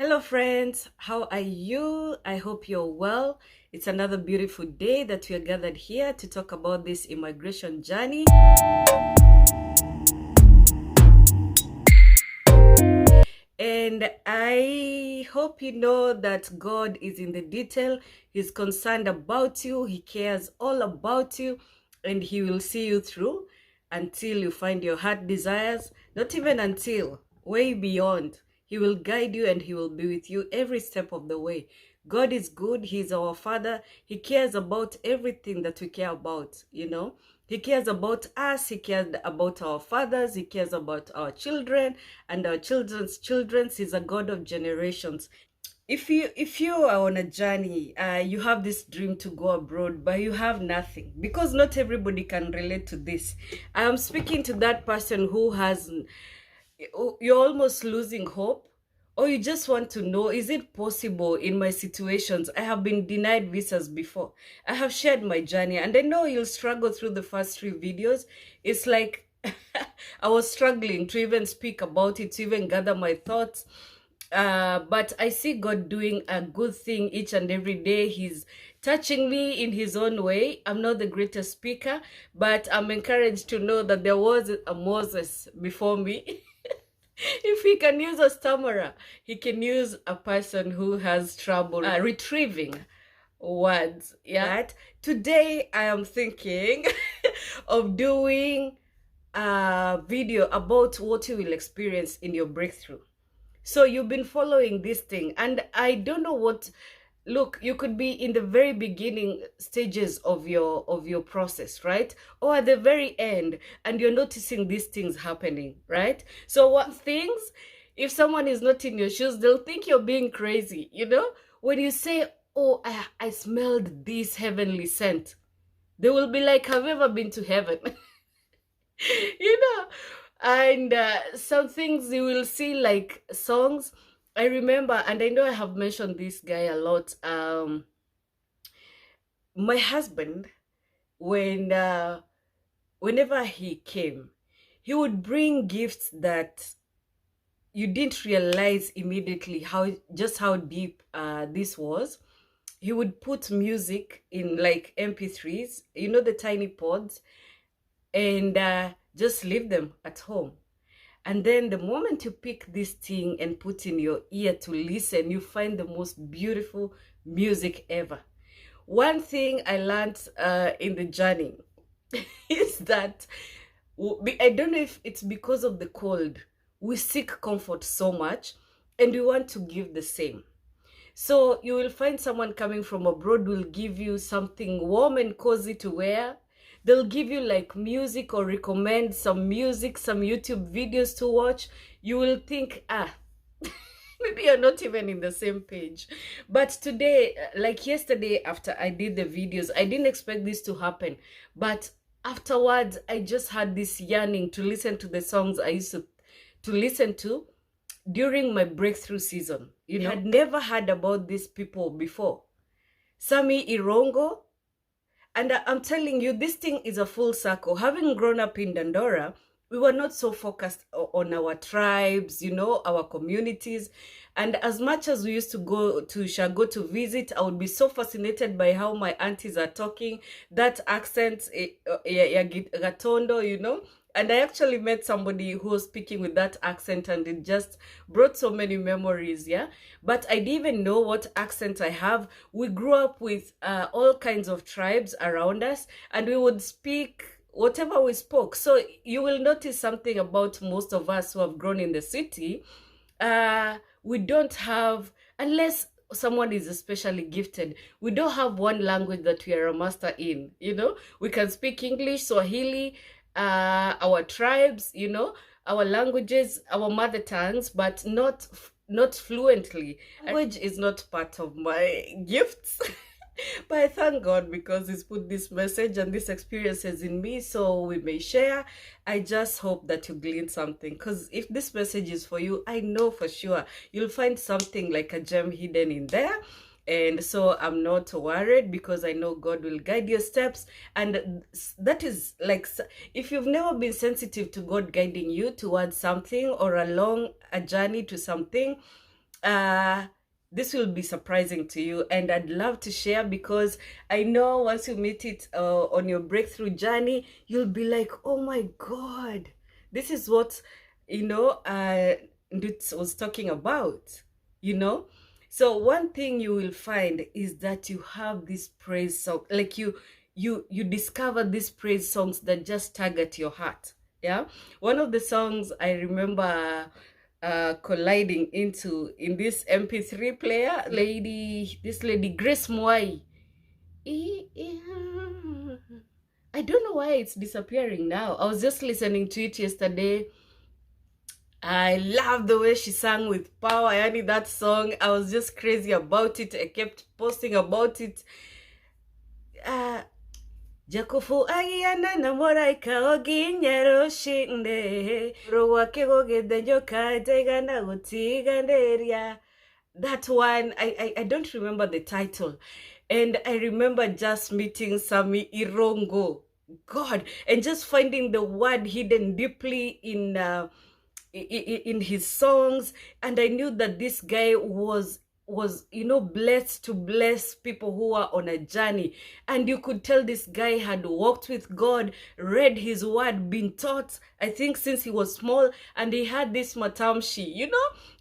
Hello friends, how are you? I hope you're well. It's another beautiful day that we are gathered here to talk about this immigration journey. And I hope you know that God is in the detail. He's concerned about you. He cares all about you, and He will see you through until you find your heart desires, not even until, way beyond. He will guide you and He will be with you every step of the way. God is good. He's our Father. He cares about everything that we care about, He cares about us. He cares about our fathers. He cares about our children and our children's children. He's a God of generations. If you are on a journey, you have this dream to go abroad, but you have nothing, because not everybody can relate to this. I'm speaking to that person who has, you're almost losing hope, or you just want to know, is it possible in my situations? I have been denied visas before. I have shared my journey, and I know you'll struggle through the first 3 videos. It's like I was struggling to even speak about it, to even gather my thoughts. But I see God doing a good thing each and every day. He's touching me in His own way. I'm not the greatest speaker, but I'm encouraged to know that there was a Moses before me. If He can use a stammerer, He can use a person who has trouble retrieving words. Yeah. Today I am thinking of doing a video about what you will experience in your breakthrough. So you've been following this thing, and I don't know what. Look, you could be in the very beginning stages of your process, right? Or at the very end, and you're noticing these things happening, right? So what things, if someone is not in your shoes, they'll think you're being crazy, When you say, oh, I smelled this heavenly scent, they will be like, have you ever been to heaven? And some things you will see, like songs. I remember, and I know I have mentioned this guy a lot. My husband, whenever he came, he would bring gifts that you didn't realize immediately how deep this was. He would put music in like MP3s, the tiny pods, and just leave them at home. And then the moment you pick this thing and put in your ear to listen, you find the most beautiful music ever. One thing I learned in the journey is that, I don't know if it's because of the cold, we seek comfort so much and we want to give the same. So you will find someone coming from abroad will give you something warm and cozy to wear. They'll give you like music or recommend some music, some YouTube videos to watch. You will think, maybe you're not even in the same page. But today, like yesterday, after I did the videos, I didn't expect this to happen. But afterwards, I just had this yearning to listen to the songs I used to listen to during my breakthrough season. I had never heard about these people before. Sami Irongo. And I'm telling you, this thing is a full circle. Having grown up in Dandora, we were not so focused on our tribes, our communities. And as much as we used to go to Shago to visit, I would be so fascinated by how my aunties are talking, that accent, Gatondo, And I actually met somebody who was speaking with that accent, and it just brought so many memories, yeah? But I didn't even know what accent I have. We grew up with all kinds of tribes around us, and we would speak whatever we spoke. So you will notice something about most of us who have grown in the city. We don't have, unless someone is especially gifted, we don't have one language that we are a master in, We can speak English, Swahili, our tribes, our languages, our mother tongues, but not fluently. Language is not part of my gifts. But I thank God because He's put this message and these experiences in me so we may share. I just hope that you glean something, because if this message is for you, I know for sure you'll find something like a gem hidden in there. And so I'm not worried, because I know God will guide your steps. And that is like, if you've never been sensitive to God guiding you towards something or along a journey to something, this will be surprising to you, and I'd love to share, because I know once you meet it on your breakthrough journey, you'll be like, oh my God, this is what, Ndut was talking about, you know. So one thing you will find is that you have this praise song, like you discover these praise songs that just tug at your heart. Yeah, one of the songs I remember colliding into in this MP3 player, this lady Grace Mwai. I don't know why it's disappearing now. I was just listening to it yesterday. I love the way she sang with power. I need that song. I was just crazy about it. I kept posting about it. Jakufu agiana na moraika oginyero shinde rowake gogede joka tegana gutiganderia. That one, I don't remember the title, and I remember just meeting Sami Irongo, God, and just finding the word hidden deeply in his songs. And I knew that this guy was blessed to bless people who are on a journey. And you could tell this guy had walked with God, read his word, been taught, I think, since he was small, and he had this matamshi,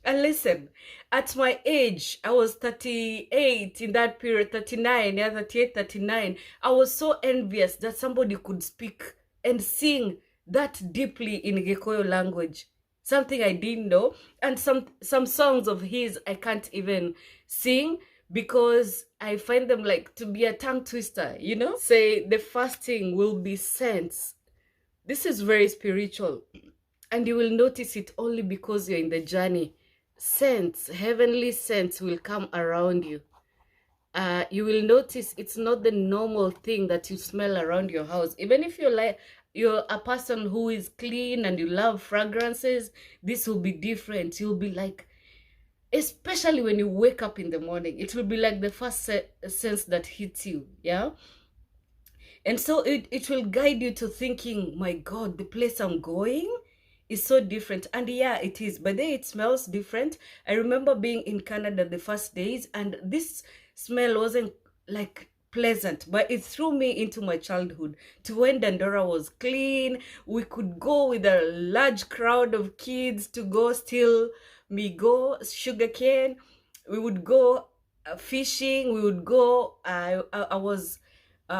and listen, at my age, I was 38 in that period, 39, yeah, 38, 39. I was so envious that somebody could speak and sing that deeply in Gikuyu language, something I didn't know. And some songs of his I can't even sing because I find them like to be a tongue twister, Say the first thing will be sense. This is very spiritual, and you will notice it only because you're in the journey. Sense, heavenly sense will come around you. You will notice it's not the normal thing that you smell around your house. Even if you're a person who is clean and you love fragrances, this will be different. You'll be like, especially when you wake up in the morning, it will be like the first sense that hits you, yeah? And so it will guide you to thinking, my God, the place I'm going is so different. And yeah, it is. But then it smells different. I remember being in Canada the first days, and this smell wasn't like pleasant, but it threw me into my childhood, to when Dandora was clean. We could go with a large crowd of kids to go steal sugarcane. We would go fishing. We would go, I was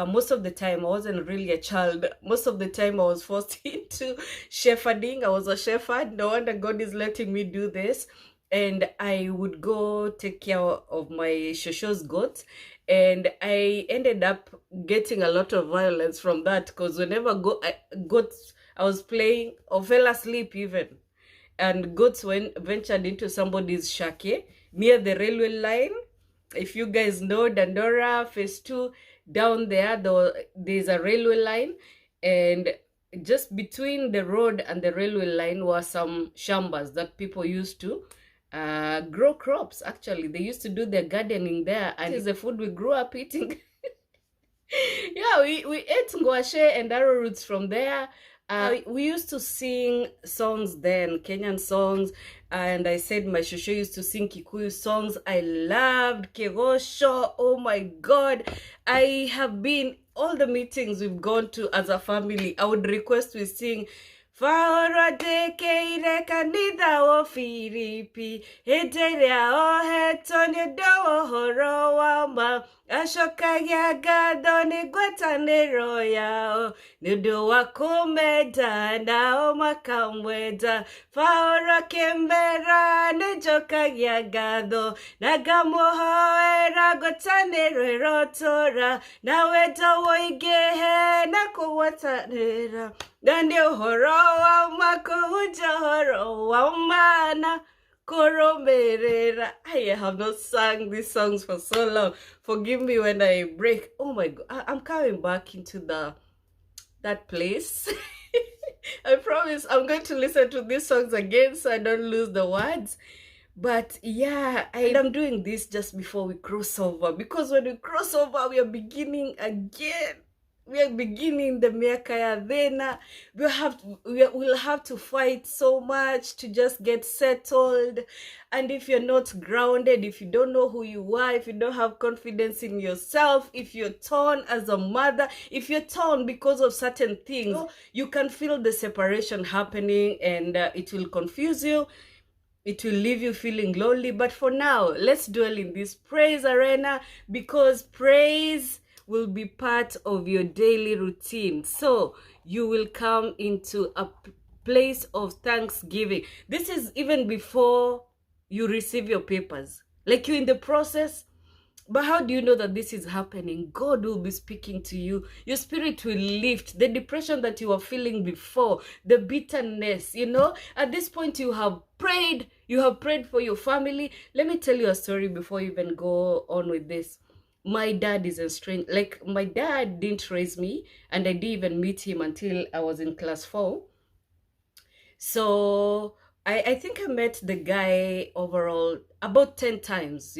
most of the time, I wasn't really a child. Most of the time, I was forced into shepherding. I was a shepherd. No wonder God is letting me do this. And I would go take care of my shosho's goats. And I ended up getting a lot of violence from that, because whenever I was playing or fell asleep even, and goats ventured into somebody's shake near the railway line. If you guys know Dandora, phase 2, down there's a railway line, and just between the road and the railway line were some shambas that people used to grow crops. Actually, they used to do their gardening there, and it's the food we grew up eating. Yeah, we ate ngwashe and arrow roots from there. We used to sing songs then, Kenyan songs, and I said my shosho used to sing Kikuyu songs. I loved Kegosho. Oh my God. I have been, all the meetings we've gone to as a family, I would request we sing Favour dekeire kanitha wo Filipi Hĩndĩ ohetwo nĩ ũndũ wa ũhoro wa ma acokagia ngatho nĩ ngwatanĩro yao nĩ ũndũ wa kũmenda nao makamwenda. Favour akĩmera nĩ njokagia ngatho na ngamũhoera ngwatanĩro ĩrotũũra na wendo woingĩhe na kũgwatanĩra na nĩ ũhoro wa ma kũhunjia ũhoro wa mana kũrũmĩrĩra. I have not sung these songs for so long. Forgive me when I break. Oh my God, I'm coming back into that place. I promise I'm going to listen to these songs again so I don't lose the words. But yeah, I'm doing this just before we cross over, because when we cross over, we are beginning again. We are beginning the miaka ya dhena. We'll have to fight so much to just get settled. And if you're not grounded, if you don't know who you are, if you don't have confidence in yourself, if you're torn as a mother, if you're torn because of certain things, you can feel the separation happening, and it will confuse you. It will leave you feeling lonely. But for now, let's dwell in this praise arena, because praise will be part of your daily routine. So you will come into a place of thanksgiving. This is even before you receive your papers. Like, you're in the process. But how do you know that this is happening? God will be speaking to you. Your spirit will lift. The depression that you were feeling before, the bitterness, at this point you have prayed. You have prayed for your family. Let me tell you a story before you even go on with this. My dad is a strange, like, my dad didn't raise me, and I didn't even meet him until I was in class 4. So I think I met the guy overall about 10 times,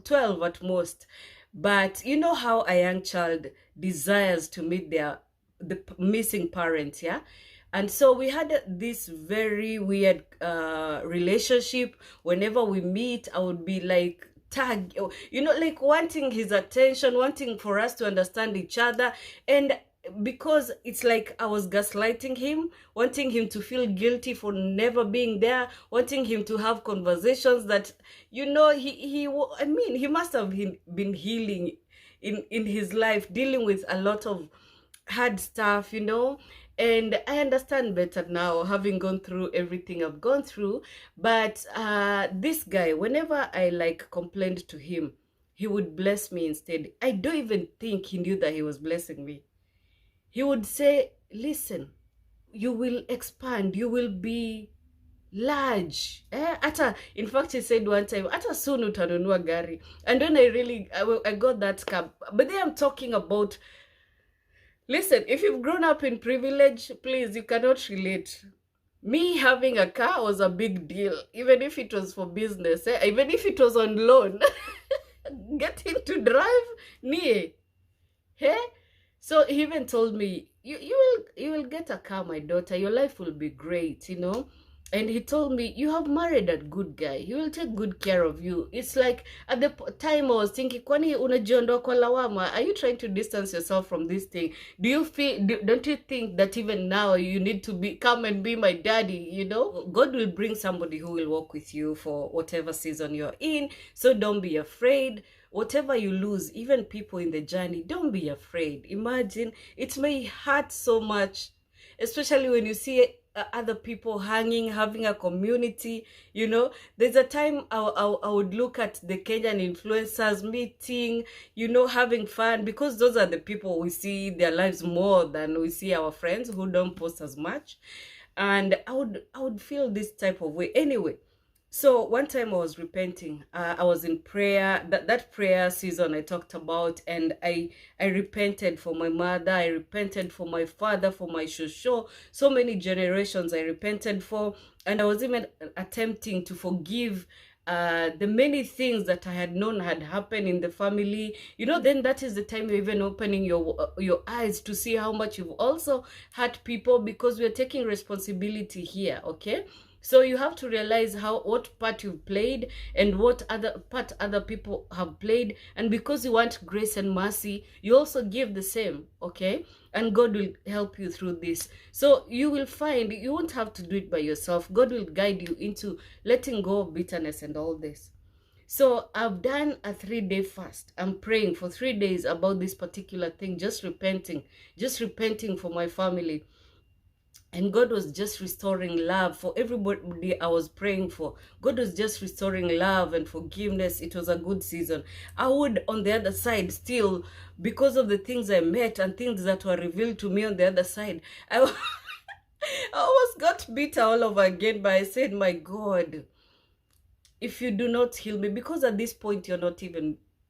12 at most. But you know how a young child desires to meet the missing parent, yeah? And so we had this very weird relationship. Whenever we meet, I would be like, tag, like wanting his attention, wanting for us to understand each other. And because it's like I was gaslighting him, wanting him to feel guilty for never being there, wanting him to have conversations that, he must have been healing in his life, dealing with a lot of hard stuff, and I understand better now, having gone through everything I've gone through. But this guy, whenever I like complained to him, he would bless me instead. I don't even think he knew that he was blessing me. He would say, listen, you will expand, you will be large. In fact, he said one time, ata soon utanunua gari. And then I got that cab. But then I'm talking about, listen, if you've grown up in privilege, please, you cannot relate. Me having a car was a big deal, even if it was for business, even if it was on loan. Getting to drive, nee. Hey? So he even told me, you will get a car, my daughter. Your life will be great, And he told me, you have married a good guy. He will take good care of you. It's like, at the time I was thinking, kwani unajiondoa kwa lawama? Are you trying to distance yourself from this thing? Don't you think that even now you need to come and be my daddy, God will bring somebody who will walk with you for whatever season you're in. So don't be afraid. Whatever you lose, even people in the journey, don't be afraid. Imagine, it may hurt so much, especially when you see other people having a community, There's a time I would look at the Kenyan influencers meeting, having fun, because those are the people we see their lives more than we see our friends who don't post as much. And I would feel this type of way. Anyway, so one time I was repenting. I was in prayer, that prayer season I talked about, and I repented for my mother. I repented for my father, for my shosho. So many generations I repented for, and I was even attempting to forgive the many things that I had known had happened in the family. Then that is the time you're even opening your eyes to see how much you've also hurt people, because we're taking responsibility here, okay? So you have to realize what part you've played and what other part other people have played. And because you want grace and mercy, you also give the same, okay? And God will help you through this. So you will find you won't have to do it by yourself. God will guide you into letting go of bitterness and all this. So I've done a 3-day fast. I'm praying for 3 days about this particular thing, just repenting for my family. And God was just restoring love for everybody I was praying for. God was just restoring love and forgiveness. It was a good season. I would, on the other side, still, because of the things I met and things that were revealed to me on the other side, I almost got bitter all over again. But I said, my God, if you do not heal me, because at this point,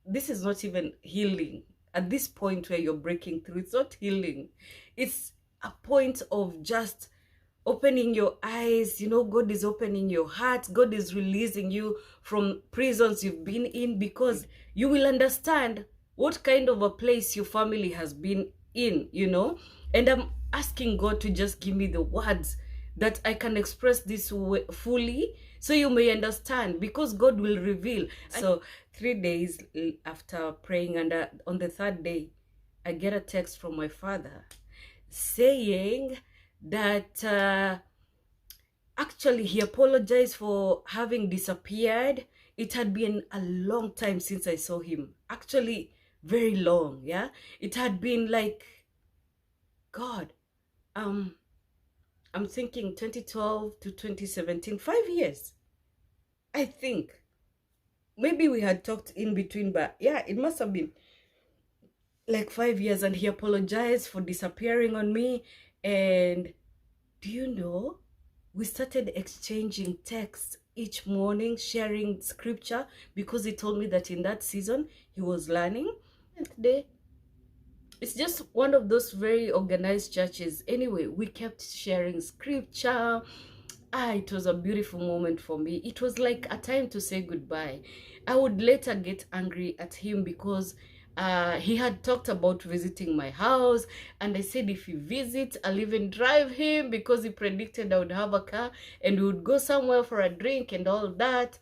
this is not even healing. At this point where you're breaking through, it's not healing. It's a point of just opening your eyes. God is opening your heart. God is releasing you from prisons you've been in, because you will understand what kind of a place your family has been in, you know, and I'm asking God to just give me the words that I can express this fully, so you may understand, because God will reveal. So 3 days after praying, and on the third day, I get a text from my father saying that actually he apologized for having disappeared. It had been a long time since I saw him. Actually, very long, yeah. It had been like, God, I'm thinking 2012 to 2017, 5 years, I think. Maybe we had talked in between, but yeah, it must have been like 5 years. And he apologized for disappearing on me. And do you know, we started exchanging texts each morning, sharing scripture, because he told me that in that season he was learning. And today, it's just one of those very organized churches. Anyway, we kept sharing scripture. It was a beautiful moment for me. It was like a time to say goodbye. I would later get angry at him because he had talked about visiting my house, and I said if he visits, I'll even drive him, because he predicted I would have a car and we would go somewhere for a drink and all that.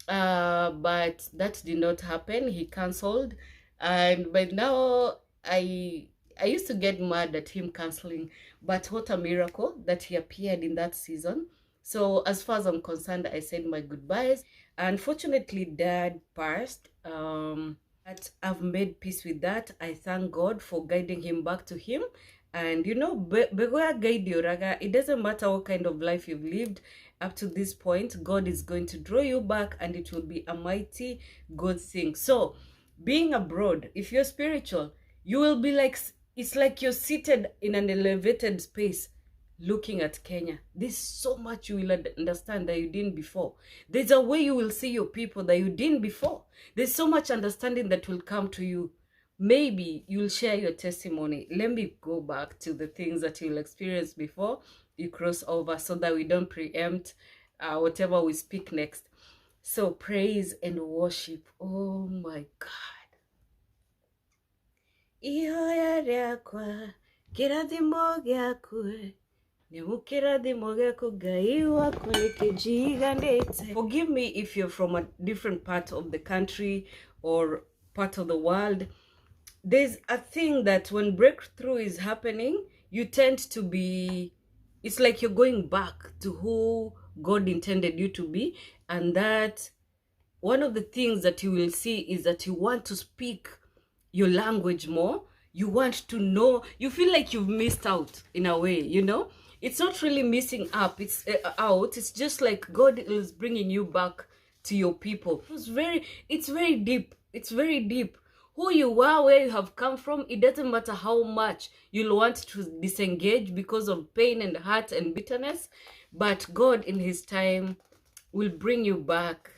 But that did not happen. He cancelled, and by now I used to get mad at him canceling, but what a miracle that he appeared in that season. So as far as I'm concerned, I said my goodbyes. Unfortunately, Dad passed. But I've made peace with that. I thank God for guiding him back to him. And you know, it doesn't matter what kind of life you've lived up to this point, God is going to draw you back, and it will be a mighty good thing. So being abroad, if you're spiritual, you will be like, it's like you're seated in an elevated space looking at Kenya. There's so much you will understand that you didn't before. There's a way you will see your people that you didn't before. There's so much understanding that will come to you. Maybe you'll share your testimony. Let me go back to the things that you'll experience before you cross over, so that we don't preempt whatever we speak next. So praise and worship. Oh my God. Ihoya rĩakwa kĩrathimo gĩaku forgive me if you're from a different part of the country or part of the world. There's a thing that when breakthrough is happening, you tend to be, it's like you're going back to who God intended you to be. And that one of the things that you will see is that you want to speak your language more. You want to know, you feel like you've missed out in a way, you know. It's not really missing up, it's out. It's just like God is bringing you back to your people. It's very deep. It's very deep. Who you are, where you have come from, it doesn't matter how much you'll want to disengage because of pain and hurt and bitterness, but God in his time will bring you back.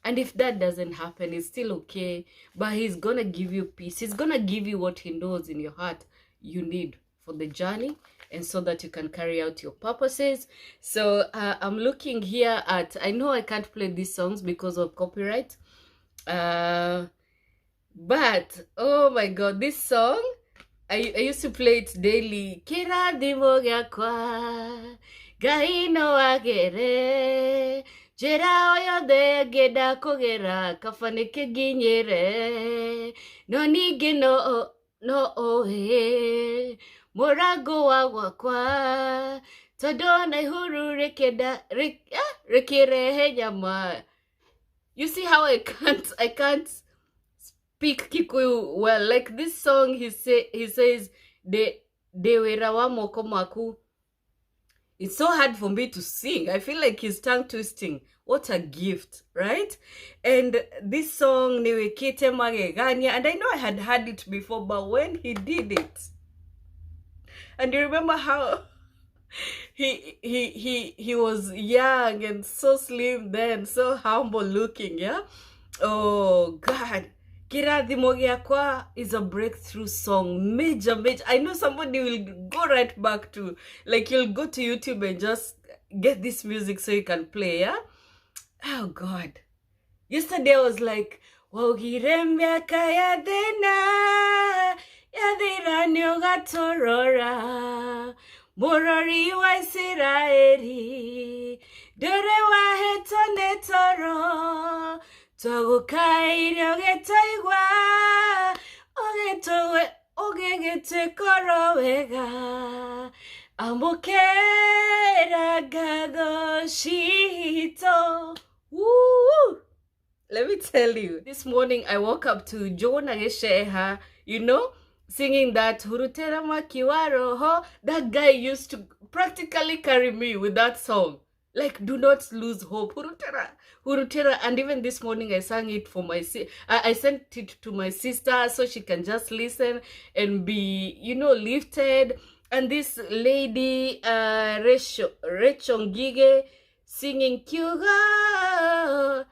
And if that doesn't happen, it's still okay, but he's gonna give you peace. He's gonna give you what he knows in your heart you need for the journey, and so that you can carry out your purposes. So I'm looking here at, I know I can't play these songs because of copyright, but oh my God, this song, I used to play it daily. Kĩrathimo gĩakwa Ngai no agere njĩra o yothe ngĩenda kũgera kaba nĩkĩnginyĩre no ningĩ no ũĩ mũrango wa gwakwa tondũ na ihuru rĩkĩrehe nyama. You see how I can't speak Kikuyu well. Like this song, he says de wĩra wa moko maku. It's so hard for me to sing. I feel like he's tongue twisting. What a gift, right? And this song, Niwekete Magegania, and I know I had heard it before, but when he did it, and you remember how he was young and so slim then, so humble looking, yeah? Oh God. Kĩrathimo gĩakwa is a breakthrough song, major. I know somebody will go right back to, like, you'll go to YouTube and just get this music so you can play, yeah? Oh God. Yesterday I was like, Wogire miaka ya thĩna yathirani ugatorora mũrori wa Isiraeli ndũrĩ wahetwo nĩ toro tũgũkaĩire ũgĩtũigua ũgĩgĩtwĩkoro wega amũkĩra ngatho citũ. Woo! Let me tell you, this morning I woke up to Jonah Gesheha, you know, singing that Hurutera Makiwaroho. That guy used to practically carry me with that song. Like, do not lose hope. Hurutera, Hurutera. And even this morning I sang it for my I sent it to my sister so she can just listen and be, you know, lifted. And this lady, Rachel Ngige, singing Kyuga.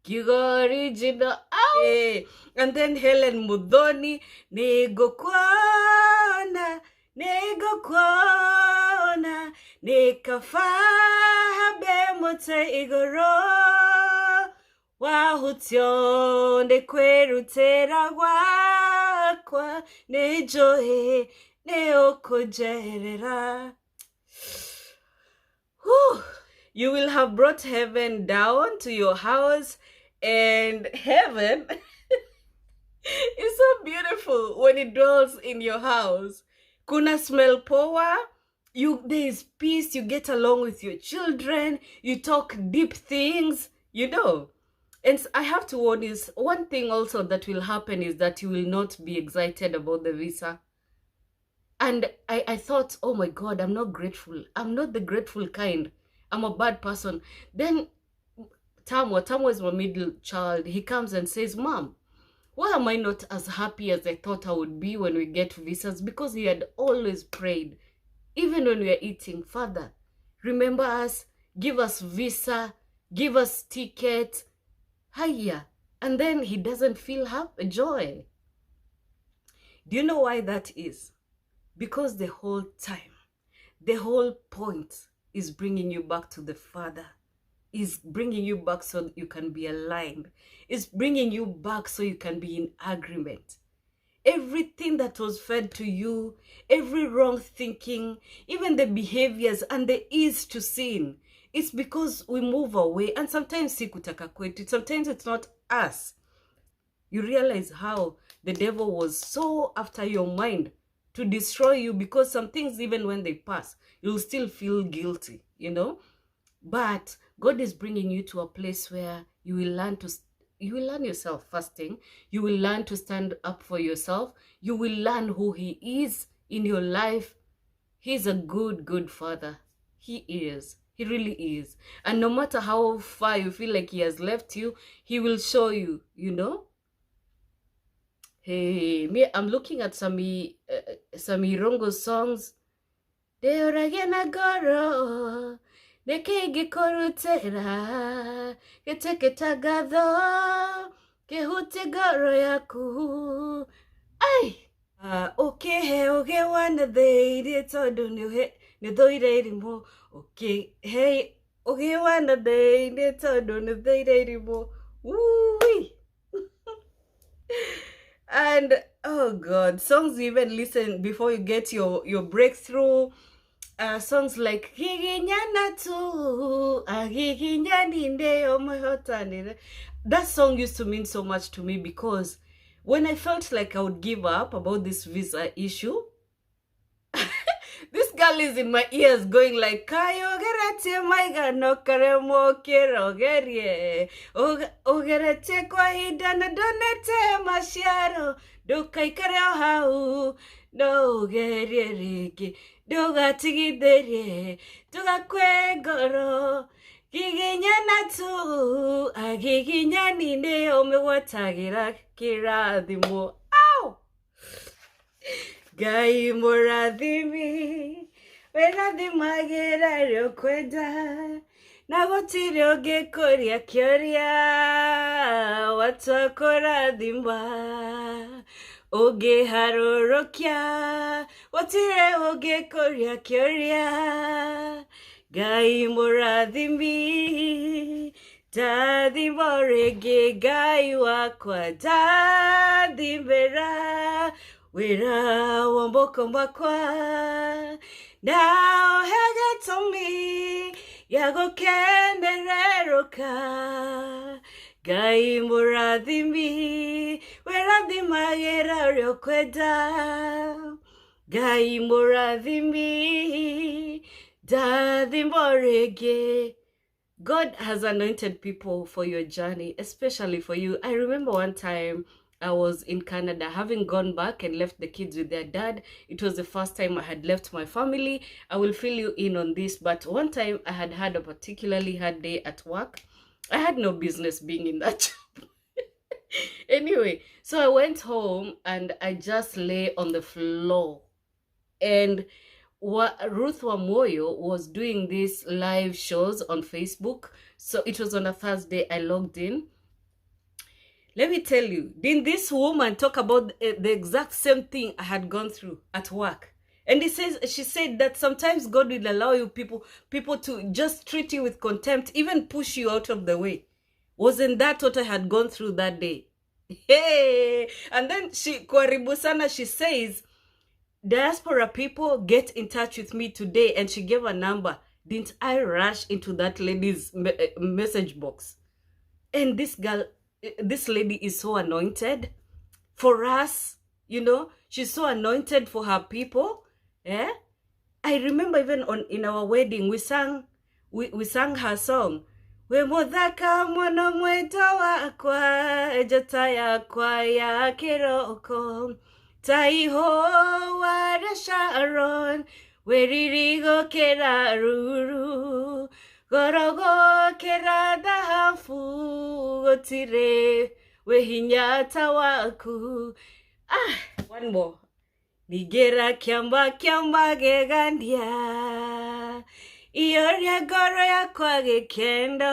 Kyuga original. Ow! And then Helen Mudhoni, Nego Kwana, Nekafabe Mote Igoro, Wahutyo, Nekwerutera Wakwa, Nejoe, Neokojerera. Whew! You will have brought heaven down to your house, and heaven is so beautiful when it dwells in your house. Kuna smell power, there is peace, you get along with your children, you talk deep things, you know. And I have to warn you, one thing also that will happen is that you will not be excited about the visa. And I thought, oh my God, I'm not grateful. I'm not the grateful kind. I'm a bad person. Then Tamwa is my middle child. He comes and says, Mom, why am I not as happy as I thought I would be when we get visas? Because he had always prayed, even when we are eating, Father, remember us, give us visa, give us ticket. Hiya. And then he doesn't feel joy. Do you know why that is? Because the whole time, the whole point is bringing you back to the Father, is bringing you back so you can be aligned, is bringing you back so you can be in agreement. Everything that was fed to you, every wrong thinking, even the behaviors and the ease to sin, it's because we move away. And sometimes sometimes it's not us. You realize how the devil was so after your mind to destroy you, because some things, even when they pass, you'll still feel guilty, you know. But God is bringing you to a place where you will learn yourself fasting. You will learn to stand up for yourself. You will learn who he is in your life. He's a good Father. He is. He really is. And no matter how far you feel like he has left you, he will show you, you know. Hey, me, I'm looking at some Irongo songs. Deoragena goro, nekege korutera, keteketagadho, kehute goro yaku. Ay! Okay, okay, one of the todo ne doire mo. Okay, hey, okay, one of the todo ne doire mo. Woo! And oh God, songs you even listen before you get your breakthrough. Songs like that song used to mean so much to me, because when I felt like I would give up about this visa issue, this girl is in my ears going like, Kayogerate maiga no karemo kirogerie. Ogerate kwa hidana donete mashiaro. Dokai kareo hau. No gerie rigi. Doga tigiderie. Doga kwe goro. Giginya natu. Agiginya nine omewatagira kiradimo. Ow! Gai moradimi, weradimagera ryokweda, nagotire ogekoria kyoria, watakoradimba, ogeharorokia, watire ogekoria kyoria, gai moradimi, dadi morege gai wakwa, dadi vera, wera wamboko mbakwa now hege to me yago kendereroka gai muradhimi weradhimagera ryokweda gai muradhimi dadhimborege. God has anointed people for your journey, especially for you. I remember one time I was in Canada, having gone back and left the kids with their dad. It was the first time I had left my family. I will fill you in on this, but one time I had had a particularly hard day at work. I had no business being in that job. Anyway, so I went home and I just lay on the floor. And Ruth Wamoyo was doing these live shows on Facebook. So it was on a Thursday. I logged in. Let me tell you, didn't this woman talk about the exact same thing I had gone through at work? And she said that sometimes God will allow you people to just treat you with contempt, even push you out of the way. Wasn't that what I had gone through that day? Hey! And then Karibu Sana, she says, diaspora people, get in touch with me today. And she gave a number. Didn't I rush into that lady's message box? And this lady is so anointed for us, you know. She's so anointed for her people. Yeah, I remember even in our wedding, we sang her song. We modhaka mwana mweta wakwa ejata yakwa ya kiroko taiho ware Sharon weririgo kera ruru gorogo kera dahafu gotire wehinyata waku. One more. Nigera kiamba gegandia Ioria goro ya kwa gekendo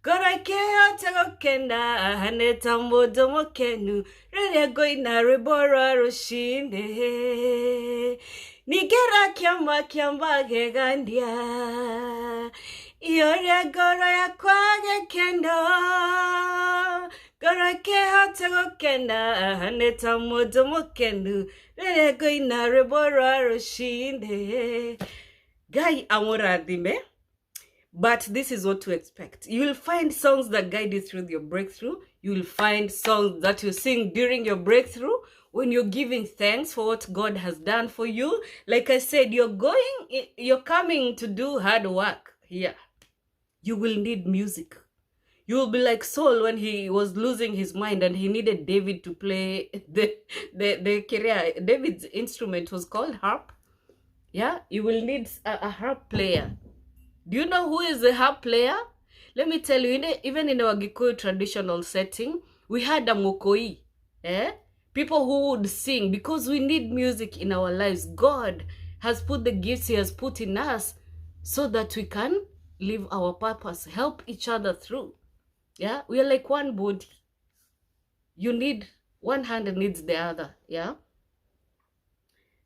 Goro keo tego kenda Haneta modo mokenu Rere goina rebora roshinde Nigera kiamba gegandia Ioria goro ya kwa gekendo Goro keo tego kenda Haneta modo mokenu Rere goina rebora roshinde. Guy amoradime. But this is what to expect. You will find songs that guide you through your breakthrough. You will find songs that you sing during your breakthrough when you're giving thanks for what God has done for you. Like I said, you're coming to do hard work here. You will need music. You will be like Saul when he was losing his mind and he needed David to play the career. David's instrument was called harp. Yeah, you will need a harp player. Do you know who is the harp player? Let me tell you, even in our Gikuyu traditional setting, we had a mokoi. People who would sing, because we need music in our lives. God has put the gifts he has put in us so that we can live our purpose, help each other through. Yeah, we are like one body. One hand needs the other. Yeah.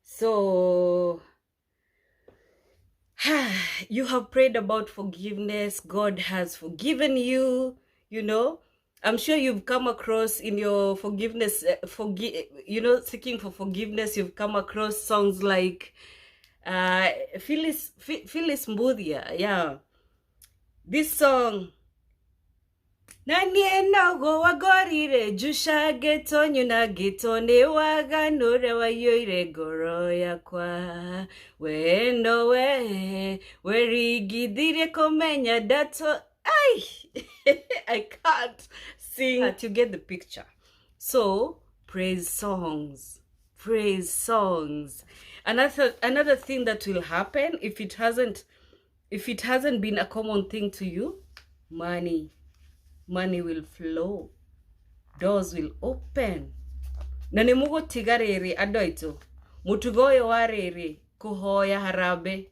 So you have prayed about forgiveness. God has forgiven you. You know, I'm sure you've come across in your forgiveness, seeking for forgiveness. You've come across songs like Phyllis Mbudia. Yeah, this song. Nanie nago wagorire jusha geto nyuna geto ne waganore wayoire goro yakwa wendo werigidire komenya dato I can't sing, but you get the picture. So praise songs. Another thing that will happen if it hasn't been a common thing to you, money will flow, doors will open. Nani mugo tigarere adoito mutugoyo warere kuhoya harabe.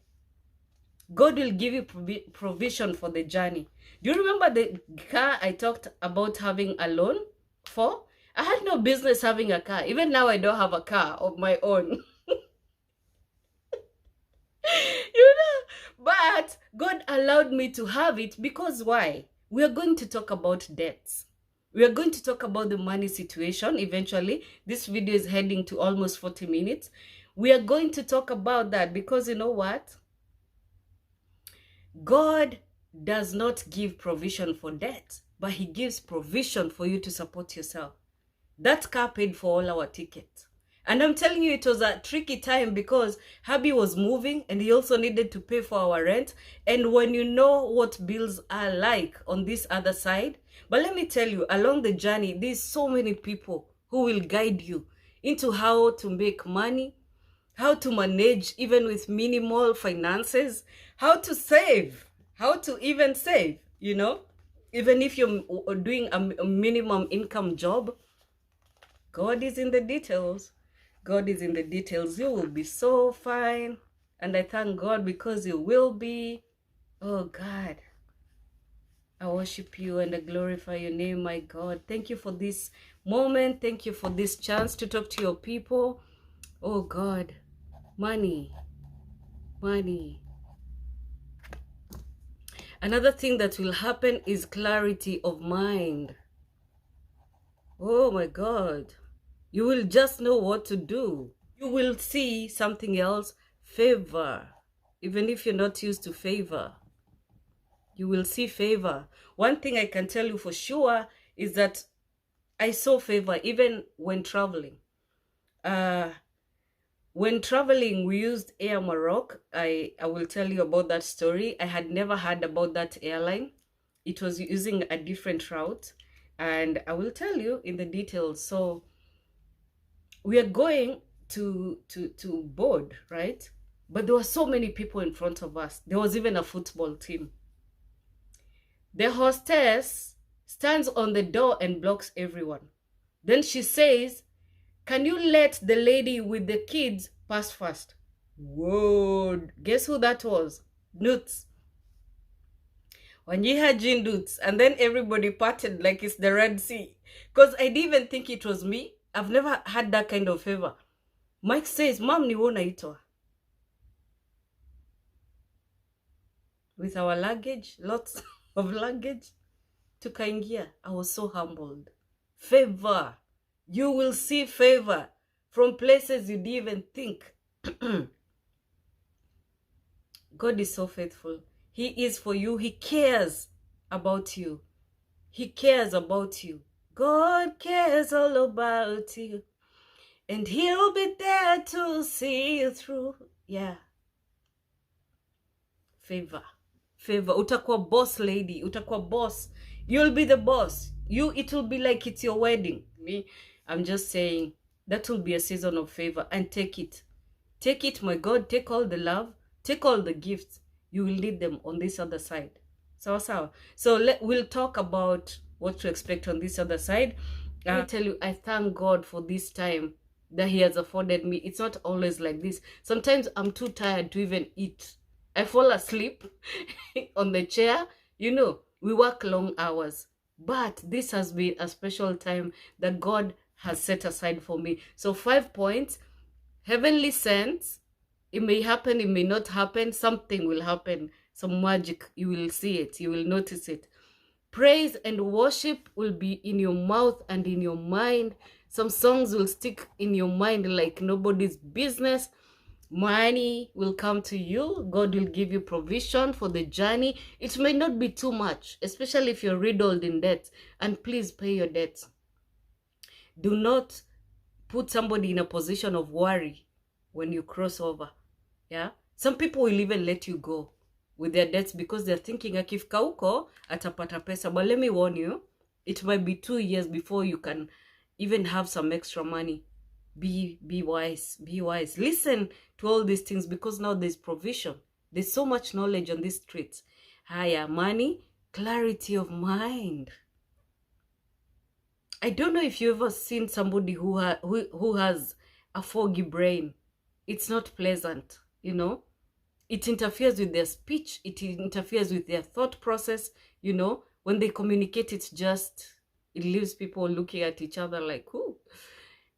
God will give you provision for the journey. Do you remember the car I talked about having a loan for? I had no business having a car. Even now I don't have a car of my own. But God allowed me to have it because why? We are going to talk about debts. We are going to talk about the money situation eventually. This video is heading to almost 40 minutes. We are going to talk about that because you know what? God does not give provision for debt, but he gives provision for you to support yourself. That car paid for all our tickets. And I'm telling you, it was a tricky time because hubby was moving and he also needed to pay for our rent. And when you know what bills are like on this other side, but let me tell you, along the journey, there's so many people who will guide you into how to make money, how to manage even with minimal finances, how to save, how to even save, you know, even if you're doing a minimum income job. God is in the details. God is in the details. You will be so fine. And I thank God because you will be. Oh God, I worship you and I glorify your name, my God. Thank you for this moment. Thank you for this chance to talk to your people. Oh God, money, money. Another thing that will happen is clarity of mind. Oh my God. You will just know what to do. You will see something else, favor. Even if you're not used to favor, you will see favor. One thing I can tell you for sure is that I saw favor even when traveling. When traveling, we used Air Morocco. I will tell you about that story. I had never heard about that airline. It was using a different route. And I will tell you in the details. So we are going to board, right? But there were so many people in front of us. There was even a football team. The hostess stands on the door and blocks everyone. Then she says, "Can you let the lady with the kids pass first?" Whoa, guess who that was? Nuts. Wanjiha Jin Nuts. And then everybody parted like it's the Red Sea. Because I didn't even think it was me. I've never had that kind of favor. Mike says, "Mom, ni wona ito." With our luggage, lots of luggage, tukaingia. I was so humbled. Favor. You will see favor from places you didn't even think. God is so faithful. He is for you. He cares about you. He cares about you. God cares all about you. And he'll be there to see you through. Yeah. Favor. Favor. Utakuwa boss lady. Utakuwa boss. You'll be the boss. It will be like it's your wedding. Me, I'm just saying that will be a season of favor, and take it. Take it, my God. Take all the love. Take all the gifts. You will need them on this other side. So we'll talk about what to expect on this other side. I tell you, I thank God for this time that he has afforded me. It's not always like this. Sometimes I'm too tired to even eat. I fall asleep on the chair. You know, we work long hours. But this has been a special time that God has set aside for me. So 5 points. Heavenly sense. It may happen, it may not happen. Something will happen. Some magic. You will see it. You will notice it. Praise and worship will be in your mouth and in your mind. Some songs will stick in your mind like nobody's business. Money will come to you. God will give you provision for the journey. It may not be too much, especially if you're riddled in debt. And please pay your debts. Do not put somebody in a position of worry when you cross over. Yeah, some people will even let you go with their debts because they're thinking akifika huko atapata pesa. But let me warn you, it might be 2 years before you can even have some extra money. Be wise. Be wise. Listen to all these things because now there's provision. There's so much knowledge on these streets. Higher money, clarity of mind. I don't know if you've ever seen somebody who has a foggy brain. It's not pleasant, you know. It interferes with their speech. It interferes with their thought process, you know. When they communicate, it leaves people looking at each other like, ooh.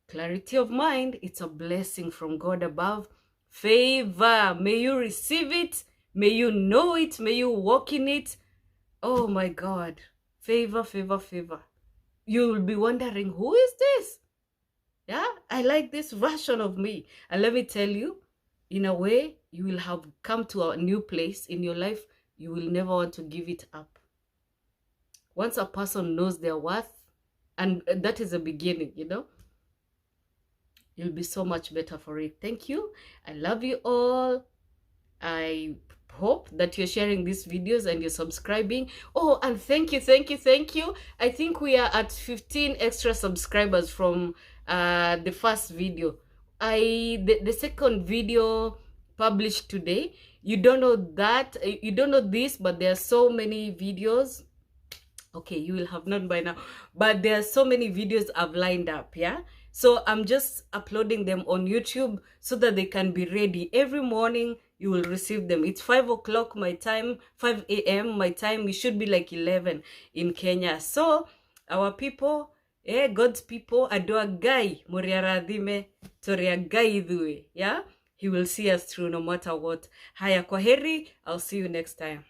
Clarity of mind, it's a blessing from God above. Favor, may you receive it. May you know it. May you walk in it. Oh my God. Favor, favor, favor. you will be wondering, who is this? Yeah, I like this version of me. And let me tell you, in a way, you will have come to a new place in your life. You will never want to give it up. Once a person knows their worth, and that is the beginning, you know, you'll be so much better for it. Thank you. I love you all. I hope that you're sharing these videos and you're subscribing. Oh, and thank you, thank you, thank you. I think we are at 15 extra subscribers from the first video. The second video published today. You don't know that, you don't know this, but there are so many videos. Okay, you will have known by now, but there are so many videos I've lined up. Yeah, so I'm just uploading them on YouTube so that they can be ready every morning. You will receive them. It's 5 o'clock my time, 5 a.m. my time. It should be like 11 in Kenya. So our people, God's people, adoagai muriaradhime toriagai idhue. Yeah, he will see us through no matter what. Haya, kwaheri. I'll see you next time.